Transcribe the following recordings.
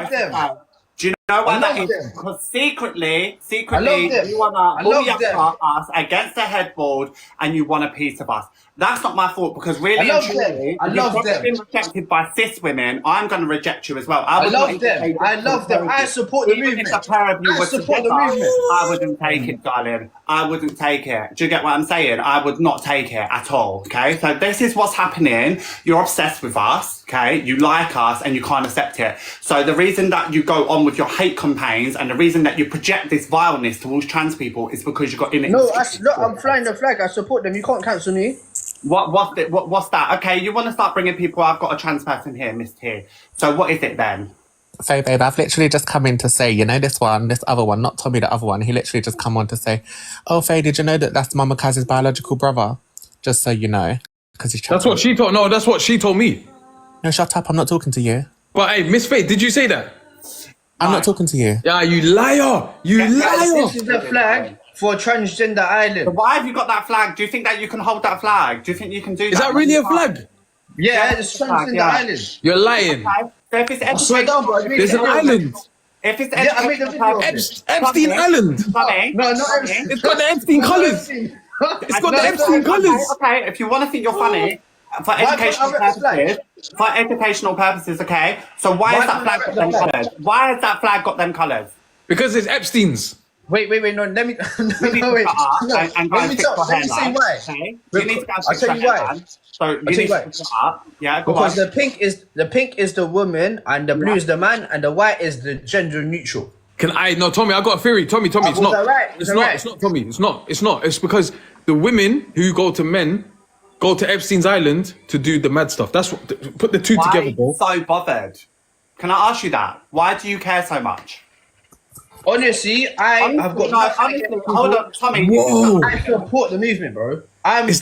both them. of them. Do you know why that is? them. Because secretly, them. you want to bully them. us against the headboard and you want a piece of us. That's not my fault because really and truly, I love them. Been rejected by cis women, I'm going to reject you as well. I love them. I love them. I support the movement. If a pair of you I were support together, the movement. I wouldn't take it, darling. I wouldn't take it. Do you get what I'm saying? I would not take it at all, okay? So this is what's happening. You're obsessed with us, okay? You like us and you can't accept it. So the reason that you go on with your hate campaigns and the reason that you project this vileness towards trans people is because you got in it. No, I'm flying the flag. I support them. You can't cancel me. What's that? Okay, you want to start bringing people. I've got a trans person here, Miss T. So what is it then? So, babe, I've literally just come in to say, you know, this other one, not Tommy, the other one. He literally just come on to say, "Oh, Faye, did you know that that's Mama Kaz's biological brother?" Just so you know, because he's. That's what she told. No, that's what she told me. No, shut up! I'm not talking to you. But hey, Miss Faye, did you say that? I'm not talking to you. Yeah, you liar! You liar! This is the flag for transgender island. So why have you got that flag? Do you think that you can hold that flag? Do you think you can do that? Is that really a flag? Yeah, it's transgender island. You're lying. Okay. So if it's There's an island. If it's I made the video. Epstein Island. Funny. No, not Epstein. It's got the Epstein colours. It's got the Epstein colours. Okay, if you want to think you're funny, for educational purposes, okay? So why has that flag got them colours? Why has that flag got them colours? Because it's Epstein's. Wait, no, let me... No, wait. Let me say why. Okay? You need to go I'll tell you why. So you need to put up. Yeah, go because on. the pink is the woman, and the blue is the man, and the white is the gender neutral. No, Tommy, I got a theory. Tommy, it's not. It's not, Tommy. It's not. It's because the women who go to men go to Epstein's Island to do the mad stuff. That's what. Put the two together, bro. Why are you so bothered? Can I ask you that? Why do you care so much? Honestly, I've got. Hold on, Tommy. Whoa. I support the movement, bro. It's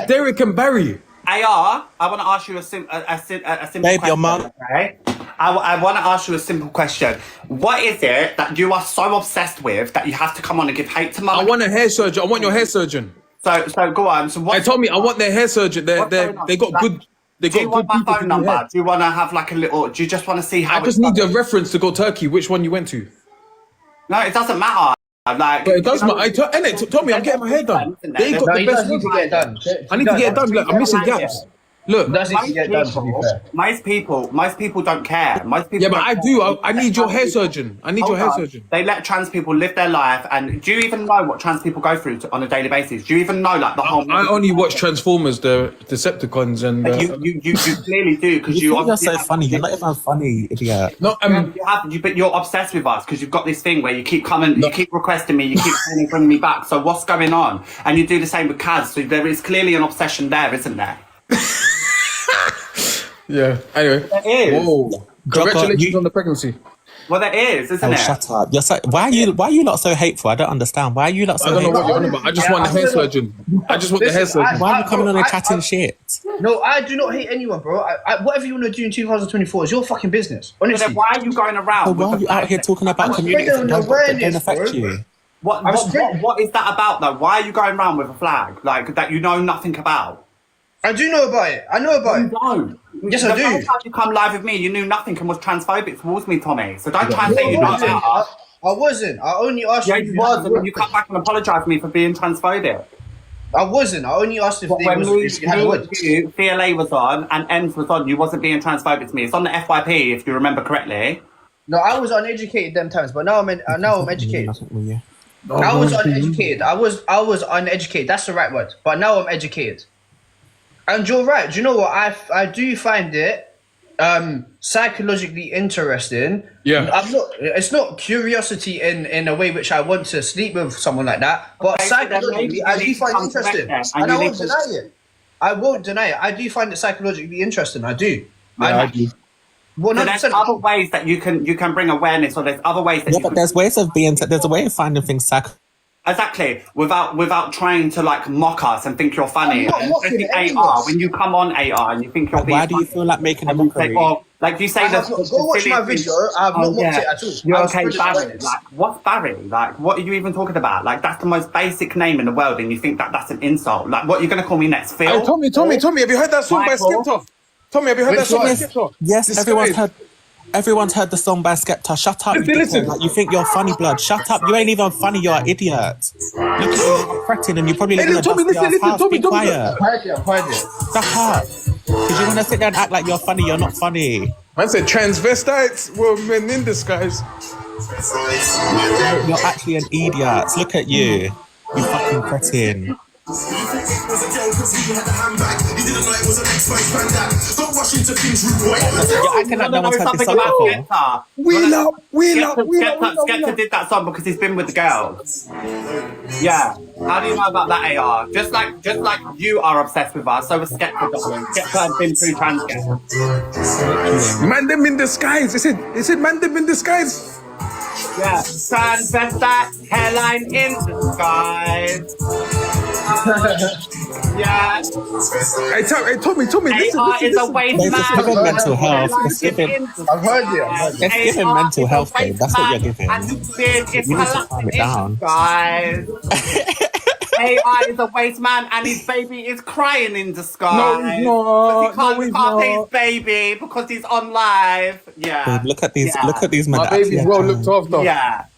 Derek and Barry. AR, I want to ask you a simple Babe, question. your mum. Okay? I want to ask you a simple question. What is it that you are so obsessed with that you have to come on and give hate to Mum? I want a hair surgeon. I want your hair surgeon. So go on. So what? Told me I want their hair surgeon. They got good. They do you got want good my phone number? Do you want to have like a little? Do you just want to see how? I just need a reference to go Turkey. Which one you went to? No, it doesn't matter. Like, but it does matter. Tommy, I'm getting my hair done. They got the best. Need to get it done. I need to get it done. Look, I'm missing gaps. Look, most people don't care. Most people. Yeah, but I do. I need your hair surgeon. I need your hair surgeon. They let trans people live their life, and do you even know what trans people go through on a daily basis? Do you even know like the whole? I only watch Transformers, the Decepticons, and you clearly do because you're so funny. You're not even funny, idiot. No, but you're obsessed with us because you've got this thing where you keep coming, you keep requesting me, you keep trying to bring me back. So what's going on? And you do the same with Kaz. So there is clearly an obsession there, isn't there? Yeah. Anyway. There is. Whoa. Congratulations on the pregnancy. Well, there is, isn't it? Shut up. You're so, why are you not so hateful? I don't understand. Why are you not so hateful? I don't know what you're on about. I just want the hair surgeon. I just want the hair surgeon. Why are you coming on and chatting shit? No, I do not hate anyone, bro. Whatever you want to do in 2024 is your fucking business. Honestly. Why are you going around? So why are you out here talking about communities that don't affect you? What is that about, though? Why are you going around with a flag like that you know nothing about? I do know about it. I know about it. You don't. Yes, I do. The first time you come live with me, you knew nothing and was transphobic towards me, Tommy. So don't try and say you know about it. I wasn't. I only asked you. Yeah, you was, and then you come back and apologise to me for being transphobic. I wasn't. I only asked if they was. CLA was on and EMS was on. You wasn't being transphobic to me. It's on the FYP, if you remember correctly. No, I was uneducated them times, but now I'm educated. I was uneducated. I was uneducated. That's the right word. But now I'm educated. And you're right. Do you know what? I do find it psychologically interesting. Yeah. It's not curiosity in a way which I want to sleep with someone like that. But psychologically, I do find it interesting. And I won't deny it. I won't deny it. I do find it psychologically interesting. I do. Yeah, I do. So there's other ways that you can bring awareness, or there's other ways that there's ways of there's a way of finding things Exactly, without trying to like mock us and think you're funny. AR, when you come on AR and you think you're being why do you feel like making a mockery? Like you say, go watch my video. I've not mocked it at all. You're okay, Barry. Like, what's Barry? Like, what are you even talking about? Like, that's the most basic name in the world, and you think that's an insult? Like, what, you're gonna call me next, Phil? Hey, Tommy, have you heard that song by Skepta? Tommy, have you heard that song by Skepta? Yes, everyone's heard. Everyone's heard the song by Skepta. Shut up. Listen. Like, you think you're funny, blood. Shut up. You ain't even funny. You're an idiot. Look at you, you're fretting, and you probably live in a dusty ass house. Be quiet. I've heard it. Shut up. Because you want to sit there and act like you're funny. You're not funny. Man said transvestites were men in disguise. You're actually an idiot. Look at you. You fucking cretin. Was a girl because he had a handbag. He didn't know it was an ex-wife and that. Don't rush into things, rude boy. You're acting like no one's heard this song about before. Skepta. Skepta did that song because he's been with the girls. Yeah. How do you know about that, AR? Just like you are obsessed with us, so was Skepta, darling. Skepta has been through transgender. Man them in disguise. It said man them in disguise. Yeah. Transvestite, hairline in disguise. Yeah. Hey, Tommy, listen. AR is a waste It's man. giving mental health. It's giving I've heard it. It's giving mental health, babe. That's what you're giving. And his beard is You need to calm it down. guys. AI is a waste man and his baby is crying in disguise. No, he's not. Because he No, he's can't say his not. baby because he's on live. Yeah. Babe, look at these. Yeah. Look at these men. My that actually baby's are well trying. looked after.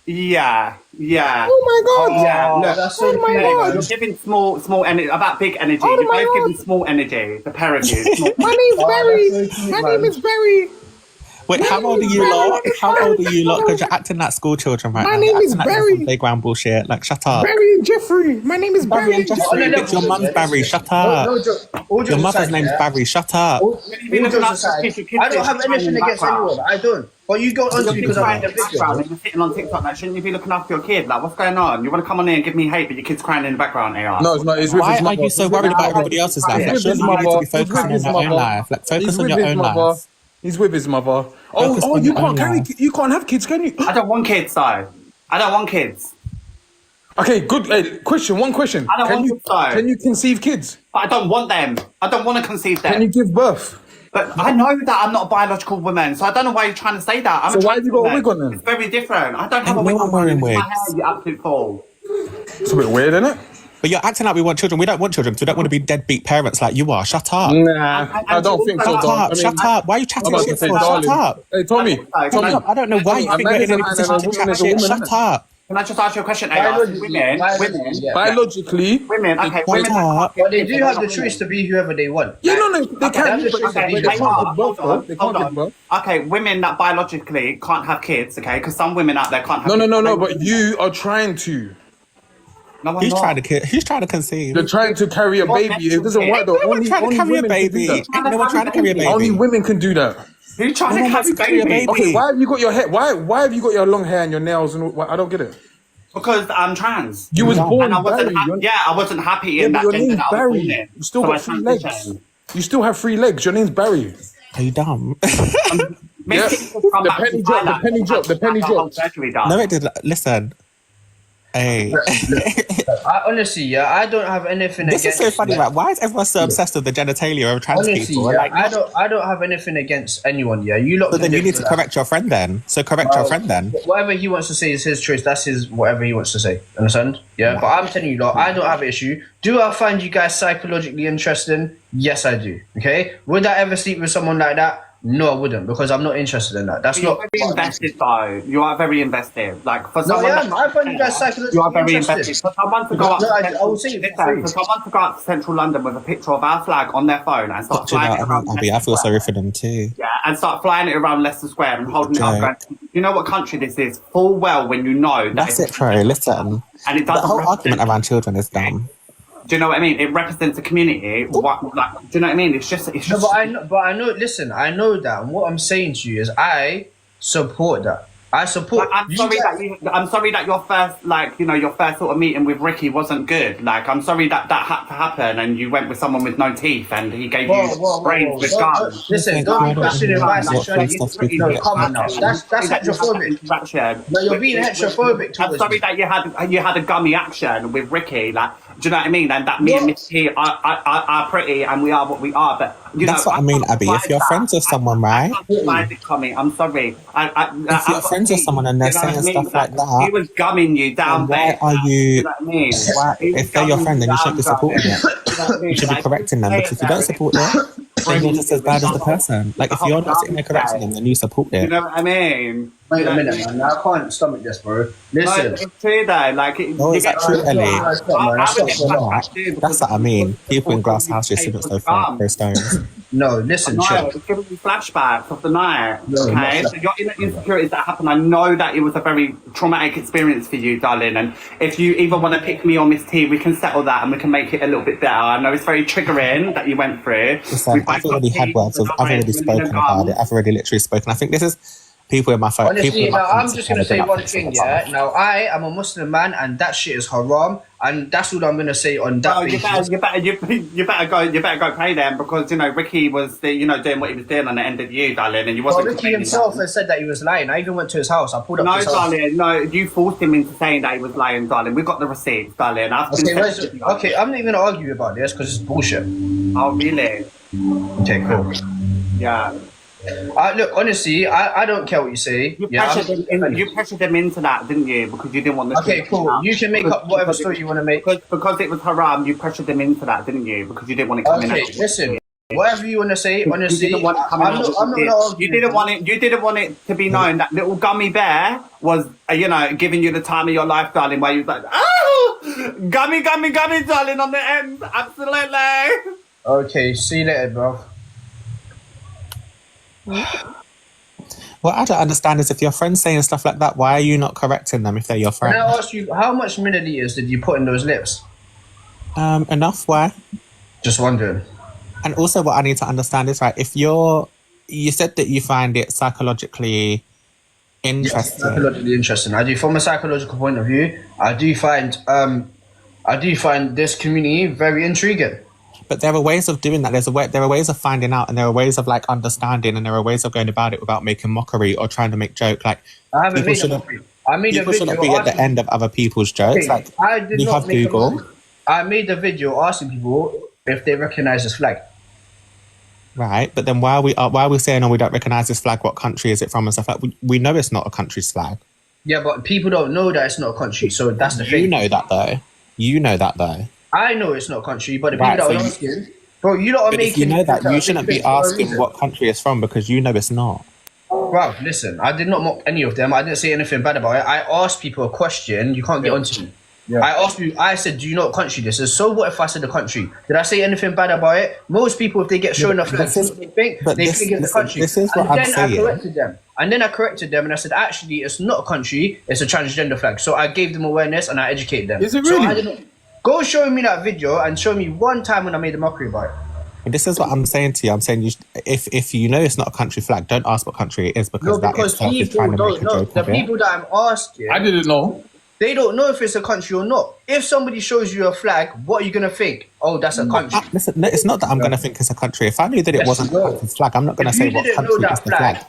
Yeah. Oh my god. Yeah, Oh, look. that's so You're cute. giving small energy, about big energy. You're both giving small energy, the pair of you. My name's Barry. That's so cute, My man. name is Barry. Wait, how old are you lot? How old are you lot? Because you're acting like school children right My now. name You're is acting like Barry. some playground bullshit. Like, shut up. Barry and Jeffrey. My name is Barry and Barry. Jeffrey. Oh, no, Bitch, your mum's Barry. Shut No, up. no joke. All jokes Your mother's aside, name's yeah. Barry. Shut up. All jokes aside, I don't have anything against anyone. I don't. But you go on to because crying I'm in the background and you're sitting on TikTok. Like, shouldn't you be looking after your kid? Like, what's going on? You want to come on here and give me hate, but your kid's crying in the background, AR? No, it's not. It's with Why his are mother. you so worried about everybody else's life? He's Like, with surely his you need to mother. be focusing on He's with your his own mother. life. Like, focus He's on with your his own mother. life. He's with his mother. Focus on You your own can't life. you can't have kids, can you? I don't want kids, though. I don't want kids. Okay, good. Hey, one question. I don't want kids, though. Can you conceive kids? But I don't want them. I don't want to conceive them. Can you give birth? But I know that I'm not a biological woman, so I don't know why you're trying to say that. I'm So a why trans have you got a woman. wig on then? It's very different. I don't have a Ain't wig no on. one wearing My wigs. hair, you absolute fool. It's a bit weird, isn't it? But you're acting like we want children. We don't want children because we don't want to be deadbeat parents like you are. Shut up. Nah, I don't think so, Shut Don. up. Shut up. Why are you I'm chatting about shit to say, for? Shut darling. up. Hey, Tommy. Shut up. I don't know why you think you're in any position to chat shit. Shut up. Can I just ask you a question? Biologically, Women, yeah. Biologically, okay, Shut women. up. But they do have the choice to be whoever they want. yeah, no, they can. that's But just they okay, can't give birth, though. They Hold can't on. give birth. Okay, women that biologically can't have kids, okay? Because some women out there can't have kids. No. But you are trying to. No, I'm Who's not. trying to conceive? You're trying to carry a baby. It doesn't work though. No one trying to Only carry a women can do baby. that. Ain't no one trying to carry a baby. Only women can do that. Who's trying No to one wants carry to carry a baby? baby. Okay, why have you got your hair? Why have you got your long hair and your nails and all, I don't get it. Because I'm trans. You was born And I wasn't Barry. I wasn't happy in but that your gender name's that I was born Barry. in. You still So got I 3 legs. transitioned. You still have 3 legs. Your name's Barry. Are you dumb? Miss Yeah. Kitty will come The back penny to drop, the Thailand. penny drop, the penny That's the whole drop. surgery done. No, it did. Listen. Hey. I honestly, yeah, I don't have anything This is against. so funny, right? Why is everyone so obsessed with the genitalia of trans Honestly, people? yeah, Like, I don't have anything against anyone. Yeah, you lot. so can then you do need to that. correct your friend then. So correct your friend then. Whatever he wants to say is his choice. That's his whatever he wants to say. Understand? Yeah. But I'm telling you, lot, I don't have an issue. Do I find you guys psychologically interesting? Yes, I do. Okay. Would I ever sleep with someone like that? No, I wouldn't, because I'm not interested in that. That's You're not. very invested, though. You are very invested. Like for No, someone, I am. I find you guys psychologically You are very interested. invested. For someone to go up, No, to I central, will say it for listen, free. for someone to go up to central London with a picture of our flag on their phone and start Do you know flying what it I around mean, Abby? I feel Leicester sorry Square. for them too. Yeah, and start flying it around Leicester Square and holding it up. Okay. Going, you know what country this is? Full well when you know that That's it, Pro. Listen. and it The doesn't whole represent. argument around children is dumb. Do you know what I mean? It represents a community. What, like, do you know what I mean? It's just. No, but I know. Listen, I know that. And what I'm saying to you is, I support that. I support. Like, I'm sorry that your first, like, you know, your first sort of meeting with Ricky wasn't good. Like, I'm sorry that had to happen, and you went with someone with no teeth, and he gave you brains with guns. Listen, don't be questioning my sexuality. What first No, stuff come on now. That's heterophobic. No, you're being heterophobic I'm towards sorry me. that you had a gummy action with Ricky. Like, do you know what I mean? And that me and Miss T are pretty, and we are what we are. But you That's know, what I mean, Abby. If you're friends with someone, right? I'm sorry. If you're friends with someone and they're saying stuff like that, he was gumming you down why there. are you? You know what I mean? Why, He was if they're your gumming friend, then you shouldn't be down, supporting darling. it. You know what I mean? You should be Like, correcting them, because if you don't support it, then you're just as bad as the person. Like, if you're not sitting there correcting them, then you support You it. know what I mean? Wait a minute, man. I can't stomach this, bro. Listen. It's true though. Like, Oh, is that true, Ellie? That's That's what I mean. People in glass houses shouldn't so far throw stones. No, listen, No, chill. it's giving me flashbacks of the night. No, Okay, not so your inner insecurities that happened. I know that it was a very traumatic experience for you, darling. And if you even want to pick me on Miss T, we can settle that and we can make it a little bit better. I know it's very triggering that you went through. Listen, I've already had words. I've already spoken about it. I've already literally spoken. I think this is people in my phone. Honestly, now I'm just gonna say one thing, yeah. Now I am a Muslim man, and that shit is haram, and that's all I'm gonna say on that. Well, you better go pray then, because you know Ricky was doing what he was doing, and it ended you, darling, and you wasn't. Well, Ricky himself has said that he was lying. I even went to his house. I pulled up his house. Darling, no, you forced him into saying that he was lying, darling. We got the receipts, darling. Okay, I'm not even gonna argue about this because it's bullshit. Oh, really? Okay, cool. Yeah. Look, honestly, I don't care what you say. You pressured them into that, didn't you? Because you didn't want the. Okay, cool. You can make up whatever story you want to make. Because it was haram, you pressured them into that, didn't you? Because you didn't want it coming out. Okay, listen. Whatever you want to say, honestly, I'm not gonna argue. You didn't want it to be known that little gummy bear was, giving you the time of your life, darling. Where you was like, oh, gummy, darling, on the end. Absolutely. Okay, see you later, bro. What I don't understand is if your friend's saying stuff like that, why are you not correcting them if they're your friend? Can I ask you, how much milliliters did you put in those lips? Enough. Why? Just wondering. And also, what I need to understand is, right, if you said that you find it psychologically interesting. Yes, psychologically interesting. I do, from a psychological point of view, I do find this community very intriguing. But there are ways of doing that. There are ways of finding out, and there are ways of like understanding, and there are ways of going about it without making mockery or trying to make joke. Like, I haven't made a mockery. I made a video. People shouldn't be at the end of other people's jokes. Okay, like, I did you not have make Google. I made a video asking people if they recognize this flag. Right, but then why are we saying, oh, we don't recognize this flag? What country is it from and stuff like? We know it's not a country's flag. Yeah, but people don't know that it's not a country, so that's the thing. You know that though. I know it's not a country, but the people that are asking, bro, you lot are making. If you know that, you shouldn't be asking what country it's from because you know it's not. Bro, listen, I did not mock any of them. I didn't say anything bad about it. I asked people a question. You can't get onto me. Yeah. I asked you. I said, "Do you know what country this is?" So what if I said the country? Did I say anything bad about it? Most people, if they get shown a flag, they think it's a country. This is what I'm saying. And then I corrected them, and I said, "Actually, it's not a country. It's a transgender flag." So I gave them awareness and I educated them. Is it really? So go show me that video and show me one time when I made a mockery about it. But this is what I'm saying to you. I'm saying if you know it's not a country flag, don't ask what country it is because that itself is trying to make a joke of it. The people that I'm asking, I didn't know. They don't know if it's a country or not. If somebody shows you a flag, what are you going to think? Oh, that's a country. Listen, no, it's not that I'm going to think it's a country. If I knew that it wasn't a country's flag, I'm not going to say what country is the flag.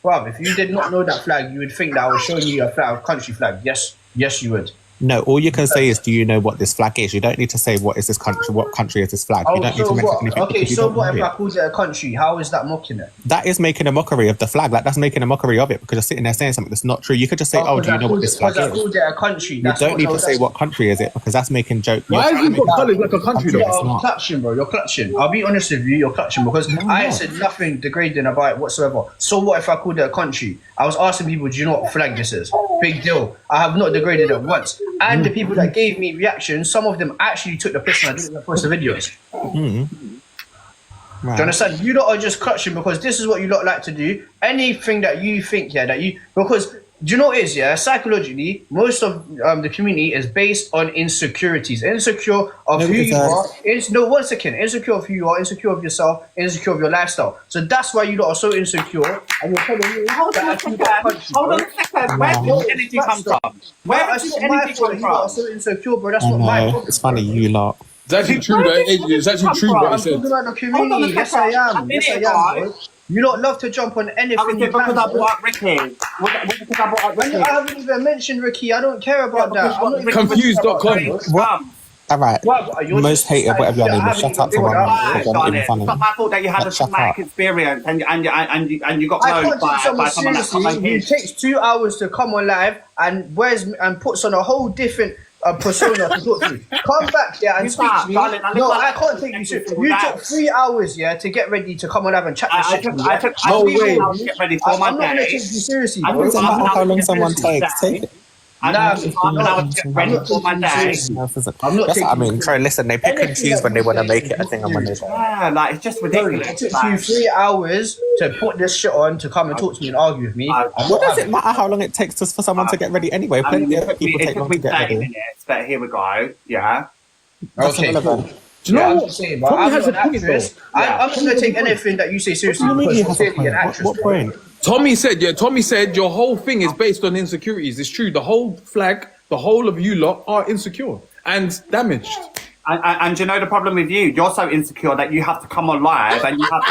Well, if you did not know that flag, you would think that I was showing you a country flag. Yes, you would. No, all you can say is, do you know what this flag is? You don't need to say, what is this country? What country is this flag? You don't need to mention anything. Okay, so what if I called it a country? How is that mocking it? That is making a mockery of the flag. Like, that's making a mockery of it because you're sitting there saying something that's not true. You could just say, oh, do you know what this flag is? I called it a country. You don't need to say what country is it because that's making joke. Why have you got colours like a country though? You're clutching, bro. You're clutching. I'll be honest with you. You're clutching because I said nothing degrading about it whatsoever. So what if I called it a country? I was asking people, do you know what flag this is? Big deal. I have not degraded it once. And the people that gave me reactions, some of them actually took the piss and I didn't post the videos. Right. Do you understand? You lot are just clutching because this is what you lot like to do. Anything that you think, because do you know what it is, psychologically, most of the community is based on insecurities. Insecure of who you are. Insecure of who you are, insecure of yourself, insecure of your lifestyle. So that's why you lot are so insecure. And you're telling me Hold on a second. Where did the energy come from? Where did the energy come from? You lot are so insecure, bro. That's not my fault. It's funny, you lot. It's actually true, though. It's actually true what he said. I'm talking about the community. Yes, I am. Yes, I am, bro. You don't love to jump on anything. Because I brought up Ricky. I haven't even mentioned Ricky. I don't care about that. Confused.com. What? All right. Most hated, whatever your name is. Shut up for 1 minute. It's not my fault that you had a traumatic experience and you got blown by someone that It takes 2 hours to come on live and puts on a whole different a persona to talk to me. Come back, yeah, and You speak can't, to me. darling, I No, look I like- can't take you serious. You took 3 hours, yeah, to get ready to come on live and chat this I shit. took No I way. to get ready for I'm my not gonna day. take you seriously, I bro. took Doesn't half an matter hour how to long get someone ready takes. for Take my it. day. I Nah, took half an hour to get ready for my day. That's I'm not taking what I mean. you Bro, listen, they pick and Anything choose that when they you want to say make is it a thing and when they serious. don't. Yeah, like it's just Bro, ridiculous. it took Like, you 3 hours to put this shit on to come and talk to me and argue with me. I- I'm What not does it having matter how long it takes us for someone to get ready anyway? I mean, Plenty it of took me, people it take took long me to get 30 ready. minutes, but here we go. Yeah. That's Okay, irrelevant. cool. Do you know I'm what? just saying, but Tommy I'm has not a an point, actress. though. Yeah. I'm not gonna take anything that you say seriously What do you mean because you you're have a clearly point? an actress. What bro. point? Tommy said your whole thing is based on insecurities. It's true. The whole flag, the whole of you lot are insecure and damaged. And you know the problem with you? You're so insecure that you have to come on live and you have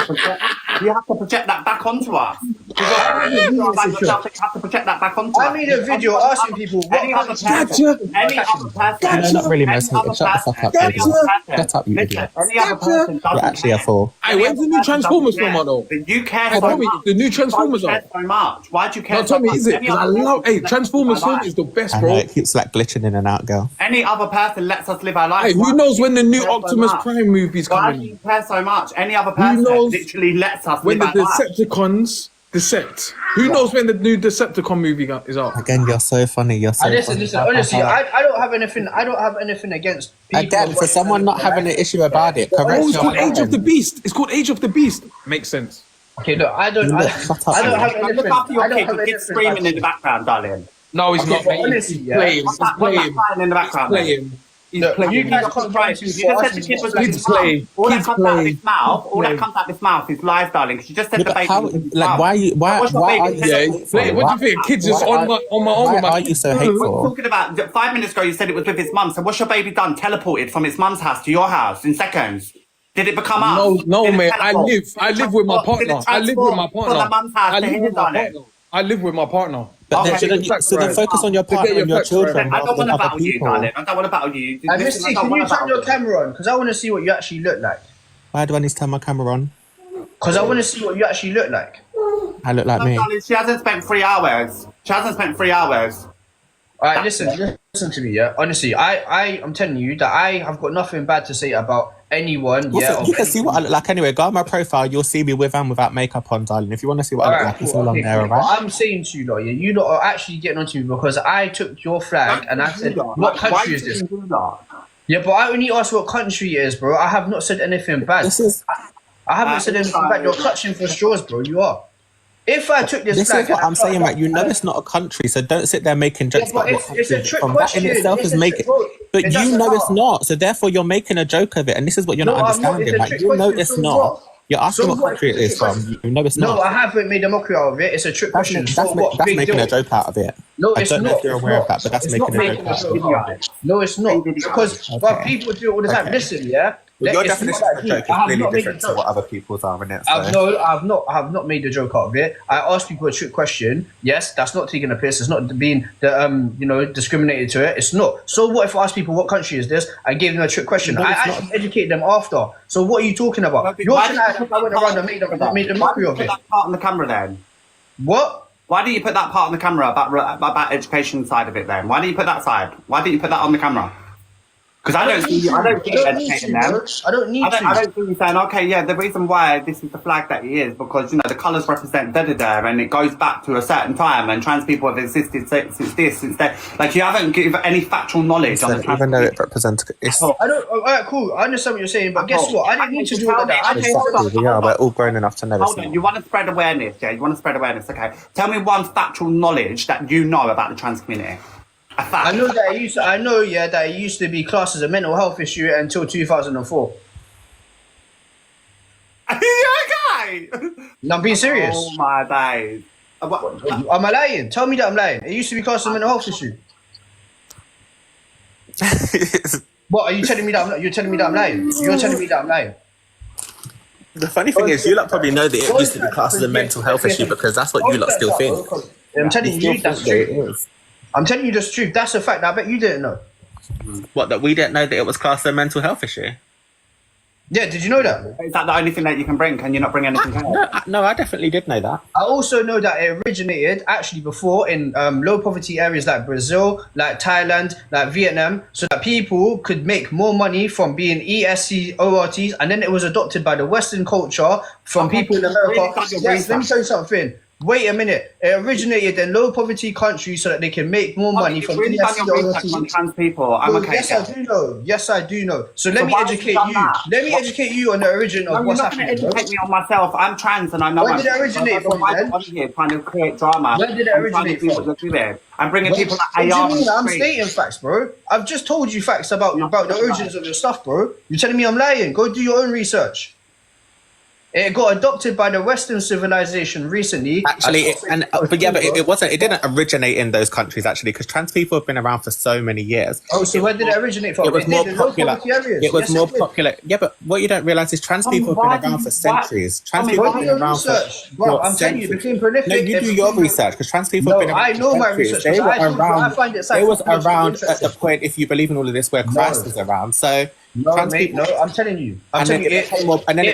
to project that back onto us. Because you're so insecure about yourself that you have to project that back onto us. I made a video asking people what Any other country- person, any other person, No, not really, any Mostly. other Shut the fuck person, up, any you other idiot. person, Shut up, you listen, idiot. any other person You're doesn't actually a care. fool. Hey, Any when's other the new person Transformers doesn't film care. out, though? But you care Hey, so Tommy, much. the new Transformers Why do you out. care so much? Why do you care No, so Tommy, much? is it? Any Because I other love. person Hey, lets us Transformers live our film lives. is the best, I know bro. it keeps like glitching in and out, girl. Any other person lets us live our lives. Hey, who Why knows do when the you new care so Optimus much? Prime movie's Why coming? do you care so much? Any other person knows literally lets us When live the our lives. Decepticons dissect. Who knows when the new Decepticon movie is out? Again, you're so funny. You're so Listen, funny. honestly, I don't have anything. I don't have anything against people. Again, for someone not having an issue about it, correct Oh, it's your called Age of the friend. Beast. It's called Age of the Beast. Makes sense. Okay, look, I don't. You I, look, shut up, I don't man. have And anything. look after I your don't kid. have Your kid's anything screaming bad in the background, darling. No, he's Okay, not. but Mate. honestly, He's yeah. playing. What's He's that playing. crying in the He's background? then? playing. He's Look, playing. you guys You're can't right. come to me You for just said asking the kid what was flag with Kids his play. mouth. All that Kids comes out of play. his mouth, all that Play. comes out of his mouth is lies, darling. Because you just said Yeah, the but baby how? was with his Like, mouth. why? What's your Why baby are you said so Yeah, it was play. hateful? What do you think? Kids just on my own. Why with my- are you so We're hateful? talking about 5 minutes ago. You said it was with his mum. So what's your baby done? Teleported from its mum's house to your house in seconds. Did it become us? No, Did it mate. teleport? I live with my Did it partner. I live with my transform from the mum's house I to live his, with my darling? partner. I live with my partner. But then Okay. shouldn't you? So then focus on your Get partner your and your facts children right. I don't rather want than to other battle you, people. darling. I don't want to battle you. And Listen, I Misty, don't can wanna you turn battle your you. camera on? Because I want to see what you actually look like. Why do I need to turn my camera on? Because I want to see what you actually look like. I look like No, me. darling, she hasn't spent 3 hours. She hasn't spent 3 hours. All right, listen to me, yeah. Honestly, I'm telling you that I have got nothing bad to say about anyone. Also, Yeah, you can see what I look like anyway. Go on my profile, you'll see me with and without makeup on, darling. If you want to see what I look like, it's all on there, cool. alright? I'm saying to you, lot, yeah, you lot are actually getting onto me because I took your flag and I said, what country is this? Yeah, but I only asked what country it is, bro. I have not said anything bad. This is I haven't said anything bad. You're clutching for straws, bro. You are. If I took this this flag, is what and I I'm saying, felt right? You know it's not a country, so don't sit there making jokes Yeah, but about what it's a country trick from. That in question. itself It's is a making. trick, bro. But It you doesn't know it's matter. not, so therefore you're making a joke of it, and this is what you're No, not I'm not. It's understanding. a Like trick you know question, it's so not. what? You're asking So what what? country it is from. You know it's No, not. I haven't made a mockery out of it. It's a trick question. So what? That's Big making deal. a joke out of it. No, I it's don't know not. if you're It's aware of not. that, but that's It's making not a making joke out a of joke it. out of it. No, it's not. Because but people do it all the time. Okay. Listen, yeah. But your It's definition not of a that joke deep. is I have clearly not made a different to joke. what other people's are, innit? I have not made a joke out of it. I asked people a trick question. Yes, that's not taking a piss. It's not being discriminated to it. It's not. So what if I ask people what country is this? I gave them a trick question. No, I it's actually educated them after. So what are you talking about? You're trying to act like I went around and made a mockery of Put it. that part on the camera then. What? Why do you put that part on the camera about education side of it then? Why do you put that side? Why do you put that on the camera? Because I don't see you educating them. I don't need I to. don't see you saying, okay, yeah, the reason why this is the flag that it is because, you know, the colours represent da-da-da and it goes back to a certain time and trans people have existed since then. Like, you haven't given any factual knowledge on the trans Even though it represents, it's I don't. All right, cool. I understand what you're saying, but guess what? I didn't need to do all of that. I Okay, just hold on. exactly we are. We're all grown enough to know Hold it's on, you want to spread awareness, yeah? You want to spread awareness, okay? Tell me one factual knowledge that you know about the trans community. A fact. I know that it used. That it used to be classed as a mental health issue until 2004. Are you okay? No, I'm being serious. Oh my days. Am I lying? Tell me that I'm lying. It used to be classed as a mental health issue. What are you telling me that? You're telling me that I'm lying. You're telling me that I'm lying. The funny thing is, you lot probably know that it used to be classed as a mental health issue because that's what you lot still think. I'm telling you, that's that it true. is. I'm telling you the truth. That's a fact. I bet you didn't know. What, that we didn't know that it was classed as a mental health issue? Yeah, did you know that? Is that the only thing that you can bring? Can you not bring anything else? No, I definitely did know that. I also know that it originated actually before in low poverty areas like Brazil, like Thailand, like Vietnam, so that people could make more money from being ESC ORTs, and then it was adopted by the Western culture from people in America. Yes, let me tell you something. Wait a minute. It originated in low poverty countries so that they can make more money from really done your research on ESC. trans people. I'm okay. Yes, I do know. Yes, I do know. So let me why have you educate done you. that? Let me educate you on the origin of No, what's you're not going happening. to educate me on myself. I'm trans and I know. Where did it originate from, then? I'm here trying to create drama. Where did it I'm trying originate to do from? what you're doing. I'm bringing people What like do you AR. mean? I'm stating facts, bro. I've just told you facts about the origins of your stuff, bro. You're telling me I'm lying. Go do your own research. It got adopted by the Western civilization recently. Actually, it wasn't. It didn't originate in those countries actually, because trans people have been around for so many years. Oh, so where did it originate from? It was more popular. It was more popular. popular. Yeah, but what you don't realize is trans people have been around for centuries. Trans people have been around for Bro, I'm telling you, it became prolific. No, you do your research, because trans people have been around. I know my research. They were around. I find it They was psychologically around at the interesting. point, if you believe in all of this, where Christ was around. So No, trans mate, people, no, I'm telling you. and then it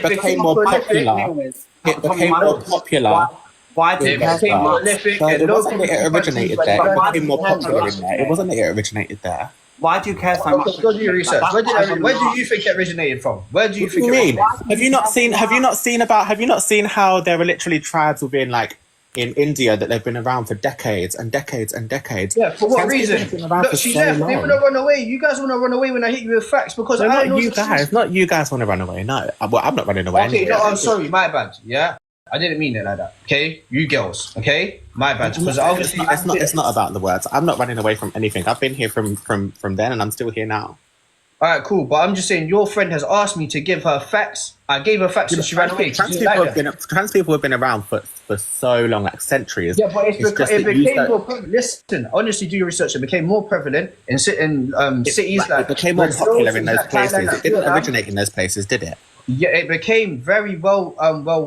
became more popular. It became more popular. Why did It became prolific. So and it low wasn't that it poverty originated countries, there. but It became more popular in there. It wasn't that it originated there. Why do you care so much? Okay, go do your research. Where do you think it originated from? Where do you What do think you it mean? originated? Have you not seen how there are literally tribes within, like, in India, that they've been around for decades and decades and decades? Yeah, for what Trans people reason? have been around Look, for she so left. They long. want to run away. You guys want to run away when I hit you with facts because No, I know not you guys. Not you guys want to run away. No, well, I'm not running away. Okay, anyway. no, I'm sorry, my bad. Yeah, I didn't mean it like that. Okay, you girls. Okay, my bad. Because obviously, It's not about the words. I'm not running away from anything. I've been here from then, and I'm still here now. All right, cool. But I'm just saying, your friend has asked me to give her facts. I gave her facts, and she ran away. Trans people have been around for so long, like centuries. Yeah, but it just that became more prevalent. Listen, honestly, do your research. It became more prevalent in cities like it became more Brazil, popular in those like places. Thailand, It didn't Vietnam. originate in those places, did it? Yeah, it became very well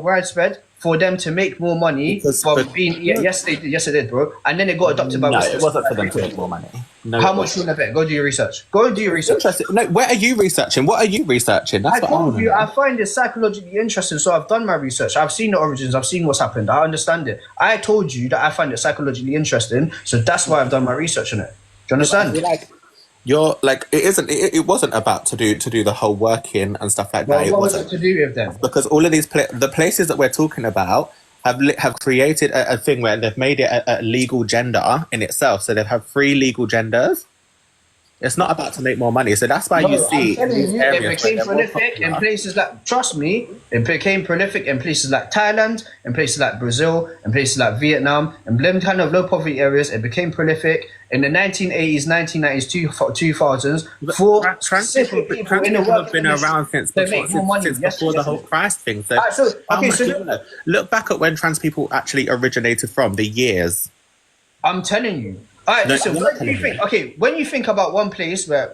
widespread for them to make more money from being. Yes, they did. Yes, they did, bro. And then it got adopted by. No, Western it wasn't for them to civilization. make more money. No, How it much wasn't. you want to bet? Go do your research. Go do your research. Interesting. No, where are you researching? What are you researching? That's I what told wanna you, know. I find it psychologically interesting, so I've done my research. I've seen the origins. I've seen what's happened. I understand it. I told you that I find it psychologically interesting, so that's why I've done my research on it. Do you understand? It wasn't about to do the whole working and stuff like that. Well, It what was it wasn't, to do with them? because all of these the places that we're talking about have created a thing where they've made it a legal gender in itself. So they've had 3 legal genders. It's not about to make more money. So that's why you see I'm telling these you, areas it where became they're more prolific in popular. places like, trust me, it became prolific in places like Thailand, in places like Brazil, in places like Vietnam, and them kind of low poverty areas. It became prolific in the 1980s, 1990s, 2000s. For Trans specific people in the have work been around since to before, make more money. since Yes, before the yes, whole yes. Christ thing. So, Alright, so, how okay, much so do you know? Look back at when trans people actually originated from, the years. I'm telling you. All right, No, listen, I'm what not do you telling think? Okay, when you think about one place where,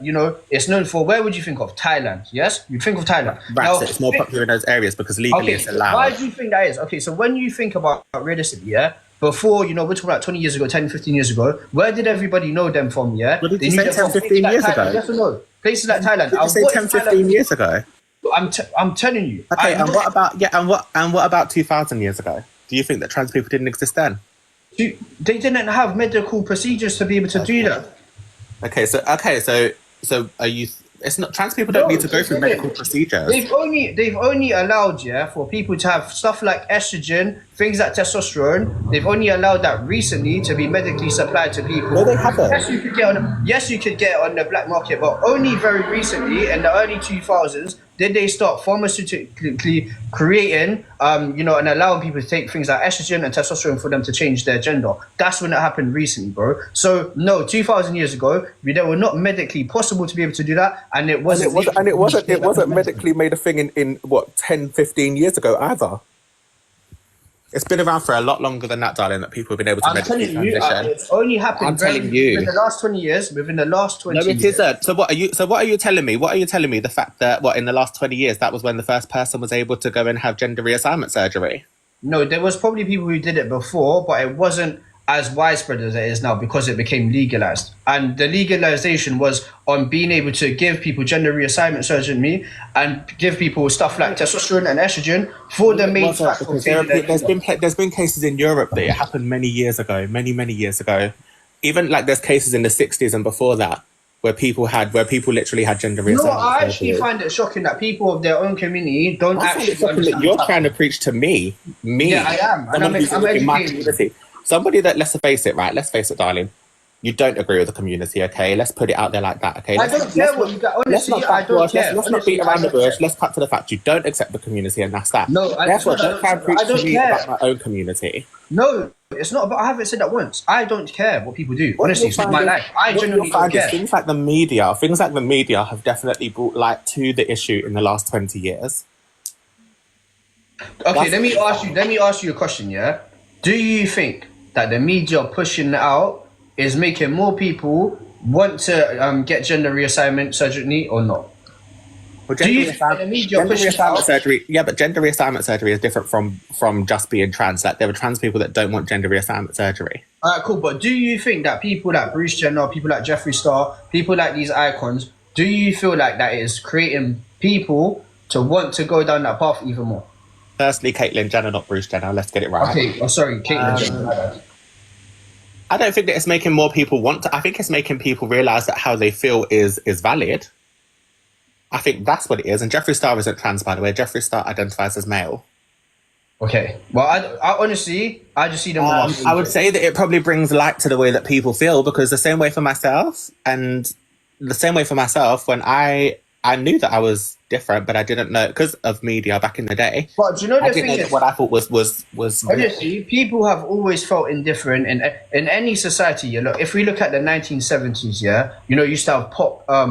it's known for, where would you think of? Thailand, yes? You think of Thailand. Right, Now, so it's more popular in those areas because legally it's allowed. why do you think that is? Okay, so when you think about realistically, yeah, before, we're talking about 20 years ago, 10, 15 years ago, where did everybody know them from, yeah? What did They you knew say, them 10, from 15 places like years Thailand, ago? yes or no? Places like Thailand. Did you say 10, 15 years ago? I'm telling you. Okay, and what about 2,000 years ago? Do you think that trans people didn't exist then? They didn't have medical procedures to be able to do that. Okay, so are you? It's not, trans people don't need to go through medical procedures. They've only allowed for people to have stuff like estrogen, things like testosterone. They've only allowed that recently to be medically supplied to people. No, they haven't. Yes, you could get it on the black market, but only very recently, in the early 2000s, did they start pharmaceutically creating, and allowing people to take things like estrogen and testosterone for them to change their gender. That's when it happened recently, bro. So no, 2,000 years ago, they were not medically possible to be able to do that, and it wasn't medically made a thing in what, 10, 15 years ago either. It's been around for a lot longer than that, darling, that people have been able to medically transition. It's only happened within the last 20 years. Within the last 20 years. No, it isn't. So what are you telling me? What are you telling me? The fact that in the last 20 years, that was when the first person was able to go and have gender reassignment surgery? No, there was probably people who did it before, but it wasn't as widespread as it is now because it became legalized. And the legalization was on being able to give people gender reassignment surgery and give people stuff like testosterone and estrogen for the main fact of there's been cases in Europe that it happened many years ago. Even like there's cases in the 60s and before that where people literally had gender reassignment. No, I actually find it shocking that people of their own community don't actually understand. You're trying to preach to me. Yeah, I am. And I'm educated. Somebody that, let's face it, darling. You don't agree with the community, okay? Let's put it out there like that, okay? I don't care what you got. Honestly, I don't care. Let's not beat around the bush. Let's cut to the fact. You don't accept the community, and that's that. No, therefore, don't try and preach to me about my own community. No, it's not. But I haven't said that once. I don't care what people do. Honestly, it's my life. I genuinely don't care. Things like the media have definitely brought light to the issue in the last 20 years. Okay, let me ask you a question. Yeah, do you think that the media pushing it out is making more people want to get gender reassignment surgery or not? Well, gender reassignment surgery is different from just being trans. Like there are trans people that don't want gender reassignment surgery. Alright, cool. But do you think that people like Bruce Jenner, people like Jeffree Star, people like these icons, do you feel like that is creating people to want to go down that path even more? Firstly, Caitlyn Jenner, not Bruce Jenner. Let's get it right. Okay, sorry, Caitlyn Jenner. I don't think that it's making more people want to. I think it's making people realise that how they feel is valid. I think that's what it is. And Jeffree Star isn't trans, by the way. Jeffree Star identifies as male. Okay. Well, I honestly, I just see them. I would say that it probably brings light to the way that people feel, because the same way for myself when I knew that I was different, but I didn't know because of media back in the day. But do you know the thing is, what I thought was honestly, people have always felt indifferent in any society. You know, if we look at the 1970s, yeah, you know, you used to have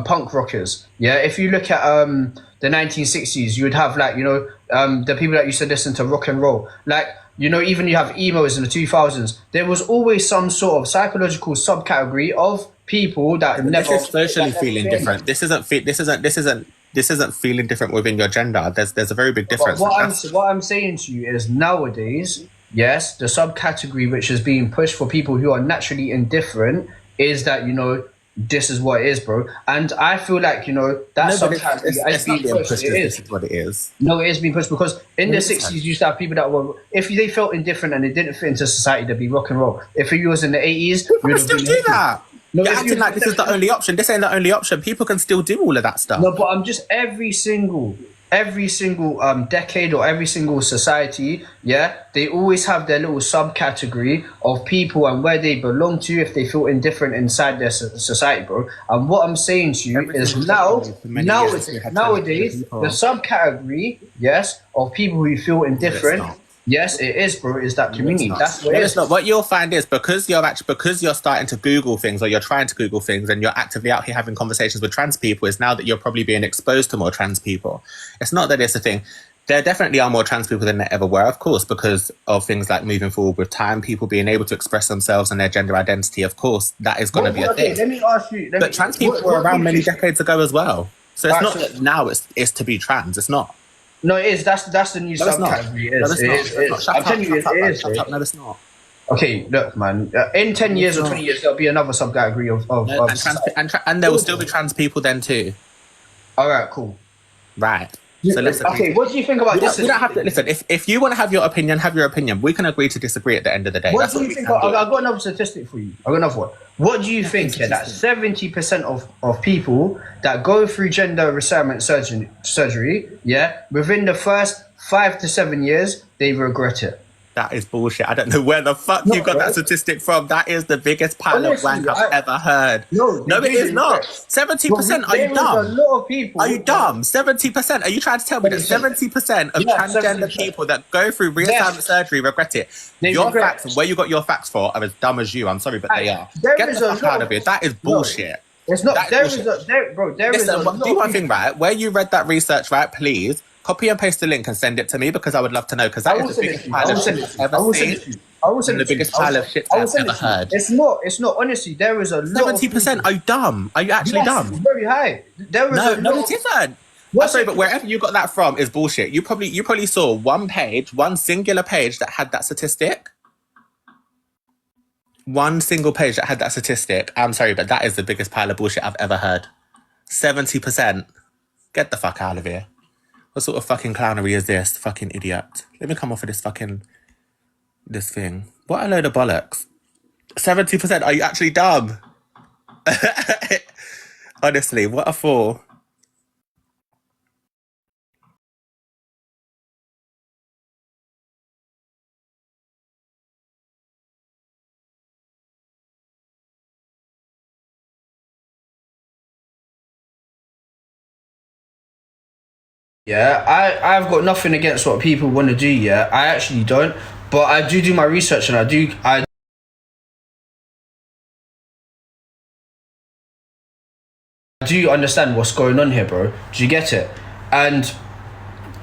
punk rockers. Yeah, if you look at the 1960s, you would have like, you know, the people that used to listen to rock and roll, like. You know, even you have emos in the 2000s. There was always some sort of psychological subcategory of people that never. This is socially feeling different. This isn't feeling different within your gender. There's a very big difference. What I'm saying to you is nowadays, yes, the subcategory which is being pushed for people who are naturally indifferent is that, you know, this is what it is, bro. And I feel like, you know, that subcategory is being pushed. This is what it is. No, it is being pushed because in the 60s, you used to have people that were, if they felt indifferent and they didn't fit into society, they'd be rock and roll. If you was in the 80s, you would still do that. No, you're acting like this is the only option. This ain't the only option. People can still do all of that stuff. No, but I'm just every single decade or every single society, yeah, they always have their little subcategory of people and where they belong to if they feel indifferent inside their society, bro. And what I'm saying to you is nowadays, the subcategory, yes, of people who feel indifferent. Yes, it is, bro. Is that community? That's what it is. It's not. What you'll find is because you're starting to Google things, or you're trying to Google things, and you're actively out here having conversations with trans people, is now that you're probably being exposed to more trans people. It's not that it's a thing. There definitely are more trans people than there ever were, of course, because of things like moving forward with time, people being able to express themselves and their gender identity. Of course, that is going to be a thing. Let me ask you. But trans people were around many decades ago as well. So it's not that now it's to be trans. It's not. No, it is. That's the new subcategory. It is. I'm telling you, it is. No, it's not. Okay, look, man. In 10 years or 20 years, there'll be another subcategory of and there will still be trans people then too. All right, cool. Right. So let's agree. Okay, what do you think about this? We don't have to listen. If you want to have your opinion, have your opinion. We can agree to disagree at the end of the day. What do you think? I've got another statistic for you. I've got another one. What do you think? Yeah, that 70% of people that go through gender reassignment surgery, yeah, within the first 5 to 7 years, they regret it. That is bullshit. I don't know where the fuck you got that statistic from. That is the biggest pile of wank I've ever heard. No, it is not. 70%? Are you dumb? A lot of people. Are you dumb? 70%? Are you trying to tell me that 70% of transgender people that go through reassignment surgery regret it? Your facts, where you got your facts for, are as dumb as you. I'm sorry, but they are. Get the fuck out of it. That is bullshit. It's not. There is a lot. Do one thing, right? Where you read that research, right? Please. Copy and paste the link and send it to me because I would love to know, because that is the biggest pile of shit I've ever seen. And the biggest pile of shit I've ever heard. It's not. Honestly, there is a lot. 70%? Are you dumb? Are you actually dumb? It's very high. No, it isn't. I'm sorry, but wherever you got that from is bullshit. You probably saw one singular page that had that statistic. one single page that had that statistic. I'm sorry, but that is the biggest pile of bullshit I've ever heard. 70%. Get the fuck out of here. What sort of fucking clownery is this? Fucking idiot. Let me come off of this fucking... this thing. What a load of bollocks. 70%? Are you actually dumb? Honestly, what a fool. Yeah, I've got nothing against what people want to do, yeah. I actually don't. But I do my research, and I do understand what's going on here, bro. Do you get it? And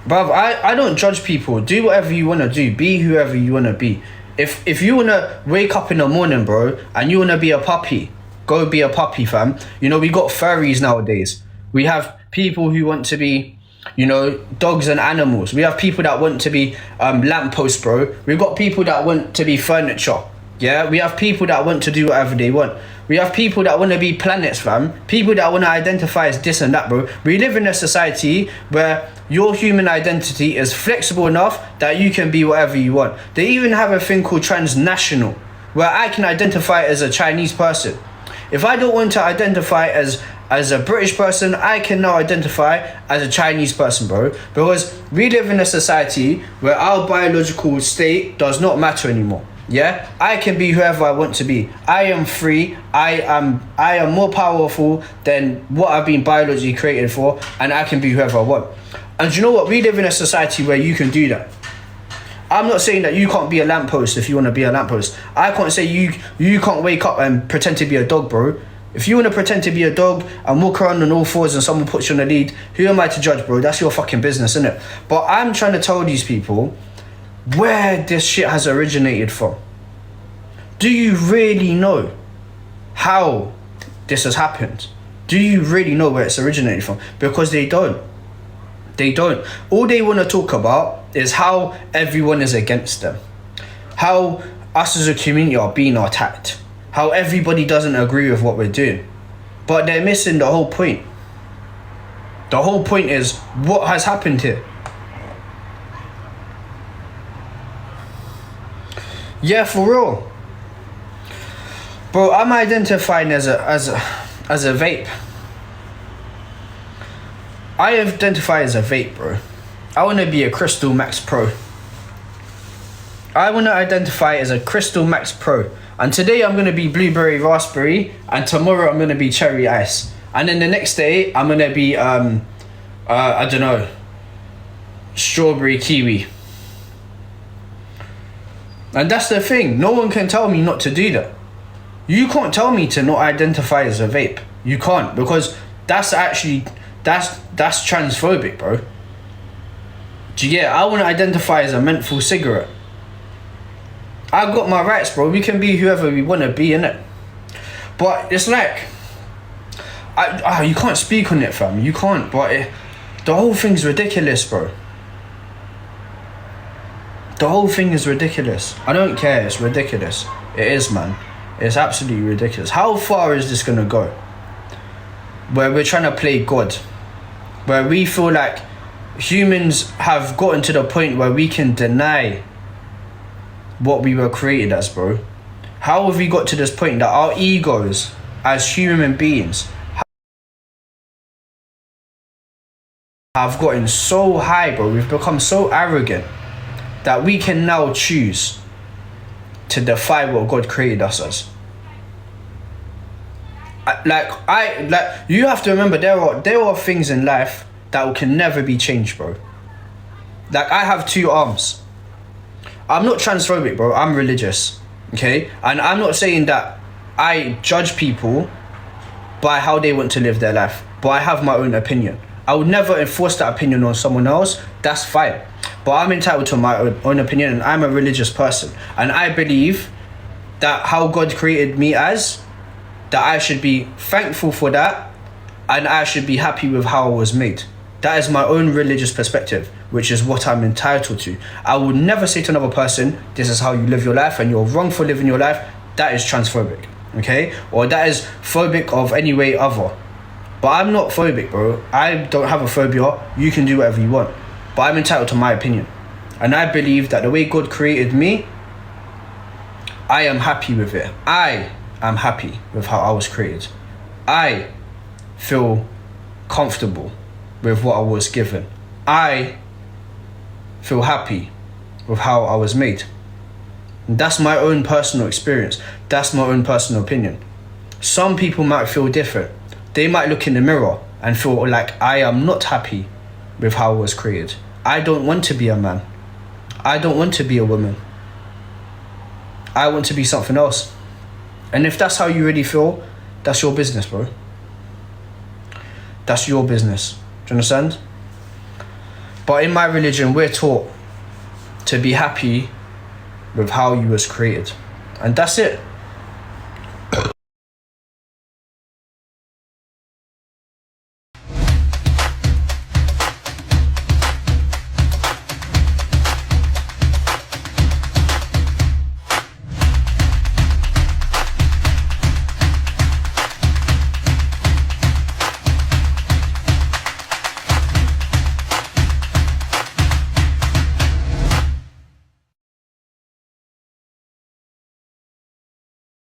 bruv, I don't judge people. Do whatever you want to do. Be whoever you want to be. If you want to wake up in the morning, bro, and you want to be a puppy, go be a puppy, fam. You know, we got furries nowadays. We have people who want to be, you know, dogs and animals. We have people that want to be lampposts, bro. We've got people that want to be furniture. Yeah, we have people that want to do whatever they want. We have people that want to be planets, fam. People that want to identify as this and that, bro. We live in a society where your human identity is flexible enough that you can be whatever you want. They even have a thing called transnational, where I can identify as a Chinese person. If I don't want to identify as a British person, I can now identify as a Chinese person, bro. Because we live in a society where our biological state does not matter anymore. Yeah, I can be whoever I want to be. I am free. I am more powerful than what I've been biologically created for, and I can be whoever I want. And you know what? We live in a society where you can do that. I'm not saying that you can't be a lamppost if you want to be a lamppost. I can't say you can't wake up and pretend to be a dog, bro. If you want to pretend to be a dog and walk around on all fours and someone puts you on the lead, who am I to judge, bro? That's your fucking business, isn't it? But I'm trying to tell these people where this shit has originated from. Do you really know how this has happened? Do you really know where it's originated from? Because they don't. They don't. All they want to talk about is how everyone is against them. How us as a community are being attacked. How everybody doesn't agree with what we're doing. But they're missing the whole point. The whole point is what has happened here. Yeah, for real. Bro, I'm identifying as a vape. I identify as a vape, bro. I want to be a Crystal Max Pro. I want to identify as a Crystal Max Pro. And today I'm going to be blueberry raspberry, and tomorrow I'm going to be cherry ice. And then the next day I'm going to be I don't know, strawberry kiwi. And that's the thing. No one can tell me not to do that. You can't tell me to not identify as a vape. You can't, because that's actually that's transphobic, bro. Do you get it? I want to identify as a menthol cigarette. I've got my rights, bro. We can be whoever we want to be, innit? But it's like, you can't speak on it, fam. You can't. But the whole thing's ridiculous, bro. The whole thing is ridiculous. I don't care. It's ridiculous. It is, man. It's absolutely ridiculous. How far is this gonna go? Where we're trying to play God. Where we feel like humans have gotten to the point where we can deny what we were created as, bro. How have we got to this point that our egos as human beings have gotten so high, bro? We've become so arrogant that we can now choose to defy what God created us as. You have to remember, there are things in life that can never be changed, bro. Like, I have 2 arms. I'm not transphobic, bro. I'm religious, okay? And I'm not saying that I judge people by how they want to live their life, but I have my own opinion. I would never enforce that opinion on someone else. That's fine. But I'm entitled to my own opinion, and I'm a religious person. And I believe that how God created me as, that I should be thankful for that, and I should be happy with how I was made. That is my own religious perspective, which is what I'm entitled to. I would never say to another person, this is how you live your life and you're wrong for living your life. that is transphobic, okay? Or that is phobic of any way other. But I'm not phobic, bro. I don't have a phobia. You can do whatever you want. But I'm entitled to my opinion. And I believe that the way God created me, I am happy with it. I am happy with how I was created. I feel comfortable with what I was given. I feel happy with how I was made. And that's my own personal experience. That's my own personal opinion. Some people might feel different. They might look in the mirror and feel like I am not happy with how I was created. I don't want to be a man. I don't want to be a woman. I want to be something else. And if that's how you really feel, that's your business, bro. That's your business. Do you understand? But in my religion, we're taught to be happy with how you was created. And that's it.